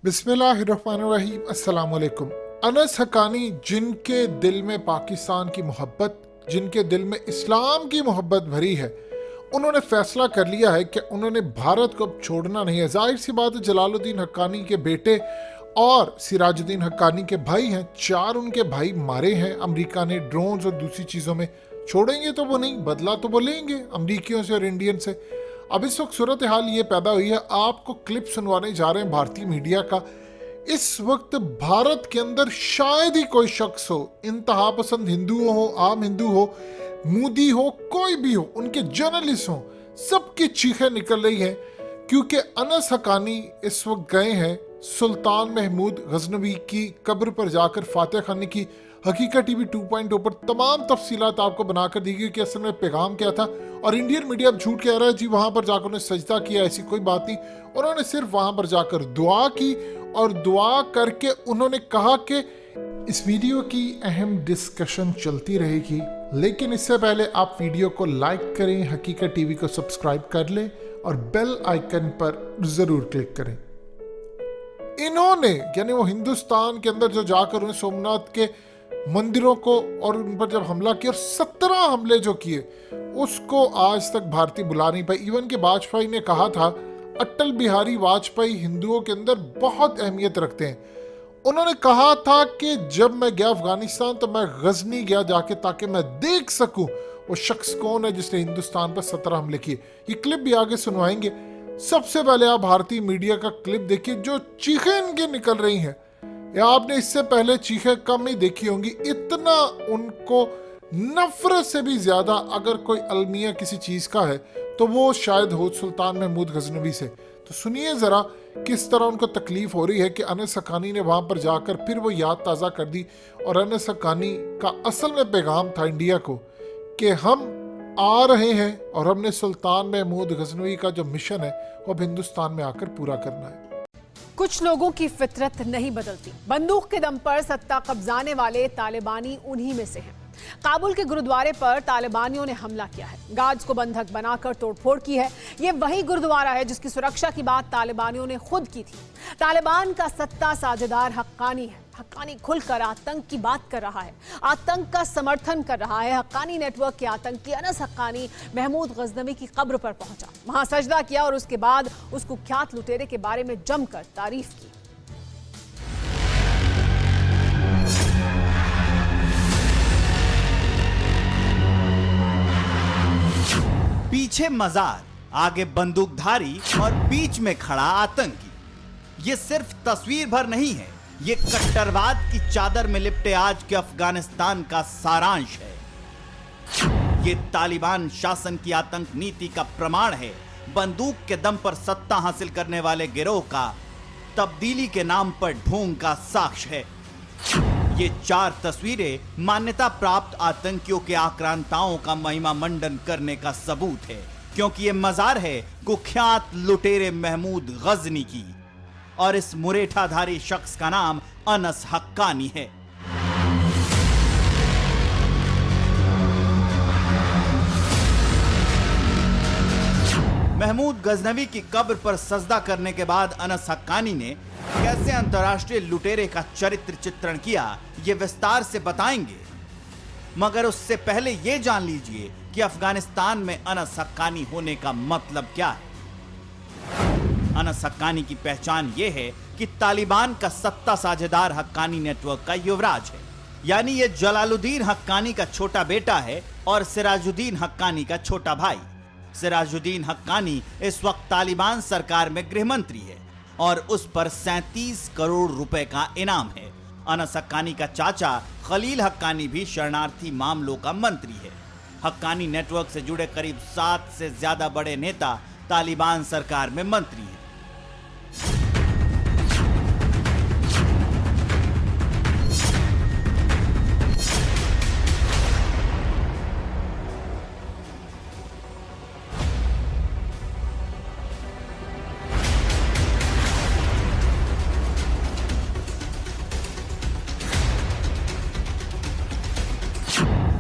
बिस्मिल्लाहिर्रहमानिर्रहीम, अस्सलाम वालेकुम। अनस हक्कानी, जिनके दिल में पाकिस्तान की मोहब्बत, जिनके दिल में इस्लाम की मोहब्बत भरी है, उन्होंने फैसला कर लिया है कि उन्होंने भारत को अब छोड़ना नहीं है। जाहिर सी बात है, जलालुद्दीन हक्कानी के बेटे और सिराजुद्दीन हक्कानी के भाई हैं, 4 उनके भाई मारे हैं अमेरिका ने ड्रोन्स और दूसरी चीज़ों में। छोड़ेंगे तो वो नहीं, बदला तो वो लेंगे अमरीकियों से और इंडियन से। अब इस वक्त सूरत हाल ये पैदा हुई है, आपको क्लिप सुनवाने जा रहे हैं भारतीय मीडिया का। इस वक्त भारत के अंदर शायद ही कोई शख्स हो, इंतहा पसंद हिंदू हो, आम हिंदू हो, मोदी हो, कोई भी हो, उनके जर्नलिस्ट हो, सबकी चीखें निकल रही हैं क्योंकि अनस हक्कानी इस वक्त गए हैं सुल्तान महमूद गजनवी की कब्र पर जाकर फातिहा खाने की। हकीकत टीवी 2.0 पर तमाम तफसीलात आपको बनाकर दी गई कि असल में पैगाम क्या था। और इंडियन मीडिया अब झूठ कह रहा है जी वहां पर जाकर उन्होंने सजदा किया, ऐसी कोई बात नहीं। उन्होंने सिर्फ वहां पर जाकर दुआ की और दुआ करके उन्होंने कहा कि इस वीडियो की अहम डिस्कशन चलती रहेगी, लेकिन इससे पहले आप वीडियो को लाइक करें, हकीकत टीवी को सब्सक्राइब कर लें और बेल आइकन पर जरूर क्लिक करें। इन्होंने यानी वो हिंदुस्तान के अंदर जो जाकर उन्हें सोमनाथ के मंदिरों को और उन पर जब हमला किया और 17 हमले जो किए, उसको आज तक भारतीय बुला नहीं पाई। इवन के वाजपेयी ने कहा था, अटल बिहारी वाजपेयी हिंदुओं के अंदर बहुत अहमियत रखते हैं। उन्होंने कहा था कि जब मैं गया अफगानिस्तान तो मैं गजनी गया जाके ताकि मैं देख सकूं वो शख्स कौन है जिसने हिंदुस्तान पर 17 हमले किए। ये क्लिप भी आगे सुनवाएंगे। सबसे पहले आप भारतीय मीडिया का क्लिप देखिए, जो चीखें इनकी निकल रही हैं, या आपने इससे पहले चीखें कम ही देखी होंगी। इतना उनको नफरत से भी ज्यादा अगर कोई अलमिया किसी चीज का है तो वो शायद हो सुल्तान महमूद गजनवी से। तो सुनिए जरा किस तरह उनको तकलीफ हो रही है कि अनस हक्कानी ने वहां पर जाकर फिर वो याद ताज़ा कर दी। और अनस हक्कानी का असल में पैगाम था इंडिया को कि हम आ रहे हैं और हमने सुल्तान महमूद गजनवी का जो मिशन है वो अब हिंदुस्तान में आकर पूरा करना है। कुछ लोगों की फितरत नहीं बदलती। बंदूक के दम पर सत्ता कब्जाने वाले तालिबानी उन्हीं में से हैं। काबुल के गुरुद्वारे पर तालिबानियों ने हमला किया है, गार्ड्स को बंधक बनाकर तोड़फोड़ की है। ये वही गुरुद्वारा है जिसकी सुरक्षा की बात तालिबानियों ने खुद की थी। तालिबान का सत्ता साझेदार हक्कानी है। हक्कानी खुलकर आतंक की बात कर रहा है, आतंक का समर्थन कर रहा है। हक्कानी नेटवर्क के आतंकी अनस हक्कानी महमूद गजनवी की कब्र पर पहुंचा, वहां सजदा किया और उसके बाद उस कुख्यात लुटेरे के बारे में जमकर तारीफ की। पीछे मजार, आगे बंदूकधारी और बीच में खड़ा आतंकी। ये सिर्फ तस्वीर भर नहीं है, ये कट्टरवाद की चादर में लिपटे आज के अफगानिस्तान का सारांश है। ये तालिबान शासन की आतंक नीति का प्रमाण है। बंदूक के दम पर सत्ता हासिल करने वाले गिरोह का तब्दीली के नाम पर ढोंग का साक्ष्य है। ये 4 तस्वीरें मान्यता प्राप्त आतंकियों के आक्रांताओं का महिमा मंडन करने का सबूत है, क्योंकि ये मजार है कुख्यात लुटेरे महमूद गजनी की, और इस मुरेठाधारी शख्स का नाम अनस हक्कानी है। महमूद गजनवी की कब्र पर सजदा करने के बाद अनस हक्कानी ने कैसे अंतर्राष्ट्रीय लुटेरे का चरित्र चित्रण किया, ये विस्तार से बताएंगे। मगर उससे पहले ये जान लीजिए कि अफगानिस्तान में अनस हक्कानी होने का मतलब क्या है। अनस हक्कानी की पहचान ये है कि तालिबान का सत्ता साझेदार हक्कानी नेटवर्क का युवराज है, यानी ये जलालुद्दीन हक्कानी का छोटा बेटा है और सिराजुद्दीन हक्कानी का छोटा भाई। सिराजुद्दीन हक्कानी इस वक्त तालिबान सरकार में गृह मंत्री है और उस पर 37 करोड़ रुपए का इनाम है। अनस हक्कानी का चाचा खलील हक्कानी भी शरणार्थी मामलों का मंत्री है। हक्कानी नेटवर्क से जुड़े करीब 7 से ज्यादा बड़े नेता तालिबान सरकार में मंत्री हैं।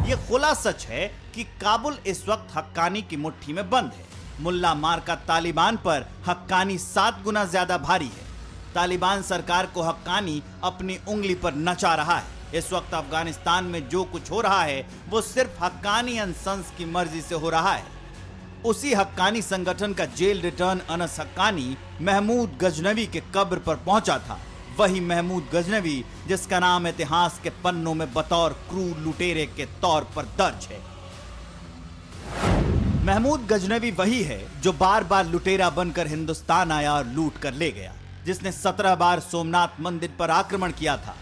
ये खुला सच है कि काबुल इस वक्त हक्कानी की मुट्ठी में बंद है। मुल्ला मार का तालिबान पर हक्कानी 7 गुना ज्यादा भारी है। तालिबान सरकार को हक्कानी अपनी उंगली पर नचा रहा है। इस वक्त अफगानिस्तान में जो कुछ हो रहा है वो सिर्फ हक्कानी अनसंस की मर्जी से हो रहा है। उसी हक्कानी संगठन का जेल रिटर्न अनस हक्कानी महमूद गजनवी के कब्र पर पहुंचा था। वही महमूद गजनवी जिसका नाम इतिहास के पन्नों में बतौर क्रूर लुटेरे के तौर पर दर्ज है। महमूद गजनवी वही है जो बार बार लुटेरा बनकर हिंदुस्तान आया और लूट कर ले गया, जिसने 17 बार सोमनाथ मंदिर पर आक्रमण किया था।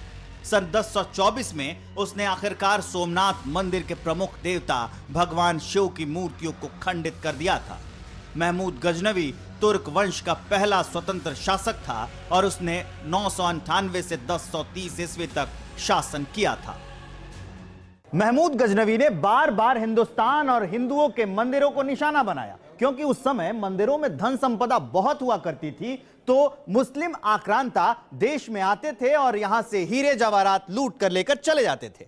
सन 1024 में उसने आखिरकार सोमनाथ मंदिर के प्रमुख देवता भगवान शिव की मूर्तियों को खंडित कर दिया था। महमूद गजनवी तुर्क वंश का पहला स्वतंत्र शासक था और उसने 998 से 1030 ईस्वी तक शासन किया था। महमूद गजनवी ने बार बार हिंदुस्तान और हिंदुओं के मंदिरों को निशाना बनाया, क्योंकि उस समय मंदिरों में धन संपदा बहुत हुआ करती थी, तो मुस्लिम आक्रांता देश में आते थे और यहां से हीरे जवाहरात लूट कर लेकर चले जाते थे।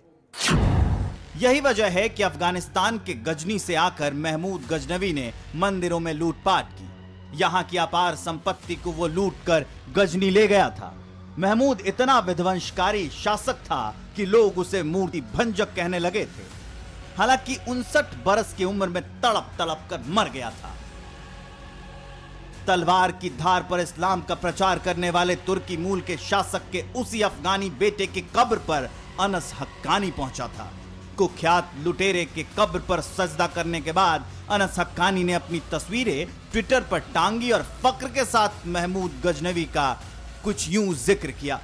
यही वजह है कि अफगानिस्तान के गजनी से आकर महमूद गजनवी ने मंदिरों में लूटपाट की। यहां की अपार संपत्ति को वो लूट कर गजनी ले गया था। महमूद इतना विध्वंसकारी शासक था कि लोग उसे मूर्ति भंजक कहने लगे थे। हालांकि 59 बरस की उम्र में तड़प तड़प कर मर गया था। तलवार की धार पर इस्लाम का प्रचार करने वाले तुर्की मूल के शासक के उसी अफगानी बेटे की कब्र पर अनस हक्कानी पहुंचा था। कुख्यात लुटेरे के कब्र पर सजदा करने के बाद अनस हक्कानी ने अपनी तस्वीरें ट्विटर पर टांगी और फक्र के साथ महमूद गजनवी का कुछ यूं जिक्र किया।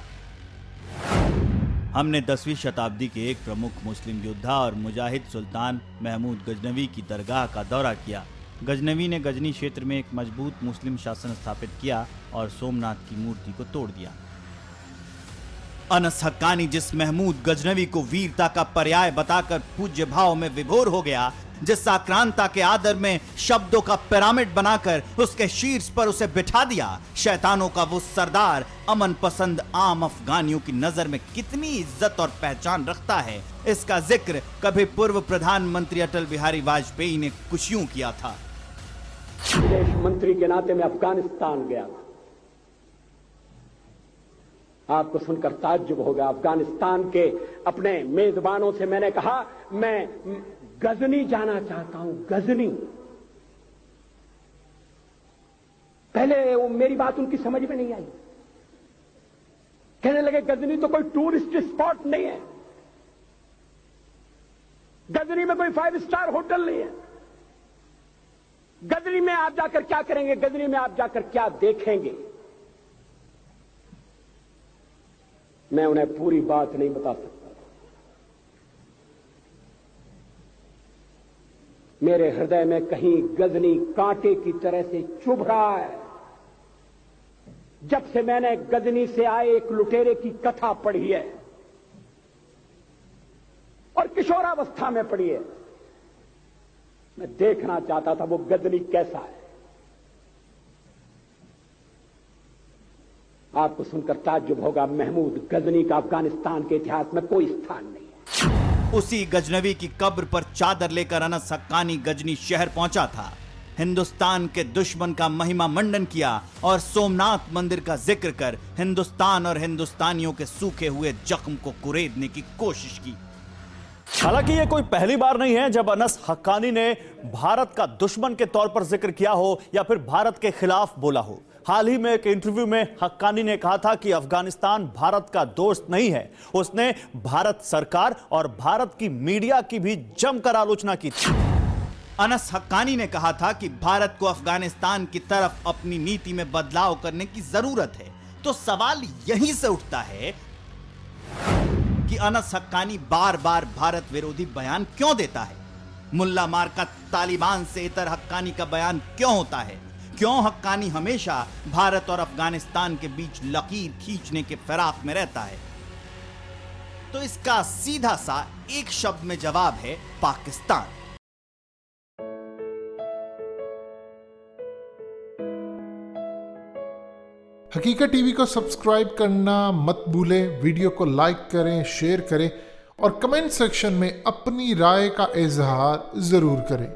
हमने 10वीं शताब्दी के एक प्रमुख मुस्लिम योद्धा और मुजाहिद सुल्तान महमूद गजनवी की दरगाह का दौरा किया। गजनवी ने गजनी क्षेत्र में एक मजबूत मुस्लिम शासन स्थापित किया और सोमनाथ की मूर्ति को तोड़ दिया। अनस हक्कानी जिस महमूद गजनवी को वीरता का पर्याय बताकर पूज्य भाव में विभोर हो गया, जिस आक्रांता के आदर में शब्दों का पिरामिड बनाकर उसके शीर्ष पर उसे बिठा दिया, शैतानों का वो सरदार अमन पसंद आम अफगानियों की नजर में कितनी इज्जत और पहचान रखता है, इसका जिक्र कभी पूर्व प्रधानमंत्री अटल बिहारी वाजपेयी ने कुछ यूं किया था। विदेश मंत्री के नाते मैं अफगानिस्तान गया था। आपको सुनकर ताज्जुब होगा। अफगानिस्तान के अपने मेजबानों से मैंने कहा मैं गजनी जाना चाहता हूं, गजनी। पहले वो मेरी बात उनकी समझ में नहीं आई। कहने लगे गजनी तो कोई टूरिस्ट स्पॉट नहीं है, गजनी में कोई 5 स्टार होटल नहीं है, गजनी में आप जाकर क्या करेंगे, गजनी में आप जाकर क्या देखेंगे। मैं उन्हें पूरी बात नहीं बता सकता। मेरे हृदय में कहीं गजनी कांटे की तरह से चुभ रहा है। जब से मैंने गजनी से आए एक लुटेरे की कथा पढ़ी है और किशोरावस्था में पढ़ी है, मैं देखना चाहता था वो गजनी कैसा है। आपको सुनकर ताज्जुब होगा, महमूद गजनी का अफगानिस्तान के इतिहास में कोई स्थान नहीं है। उसी गजनवी की कब्र पर चादर लेकर अनस हक्कानी गजनी शहर पहुंचा था। हिंदुस्तान के दुश्मन का महिमा मंडन किया और सोमनाथ मंदिर का जिक्र कर हिंदुस्तान और हिंदुस्तानियों के सूखे हुए जख्म को कुरेदने की कोशिश की। हालांकि ये कोई पहली बार नहीं है जब अनस हक्कानी ने भारत का दुश्मन के तौर पर जिक्र किया हो या फिर भारत के खिलाफ बोला हो। हाल ही में एक इंटरव्यू में हक्कानी ने कहा था कि अफगानिस्तान भारत का दोस्त नहीं है। उसने भारत सरकार और भारत की मीडिया की भी जमकर आलोचना की थी। अनस हक्कानी ने कहा था कि भारत को अफगानिस्तान की तरफ अपनी नीति में बदलाव करने की जरूरत है। तो सवाल यहीं से उठता है कि अनस हक्कानी बार बार भारत विरोधी बयान क्यों देता है? मुल्ला मार्का तालिबान से इतर हक्कानी का बयान क्यों होता है? क्यों हक्कानी हमेशा भारत और अफगानिस्तान के बीच लकीर खींचने के फिराक में रहता है? तो इसका सीधा सा एक शब्द में जवाब है पाकिस्तान। हकीकत टीवी को सब्सक्राइब करना मत भूलें, वीडियो को लाइक करें, शेयर करें और कमेंट सेक्शन में अपनी राय का इजहार जरूर करें।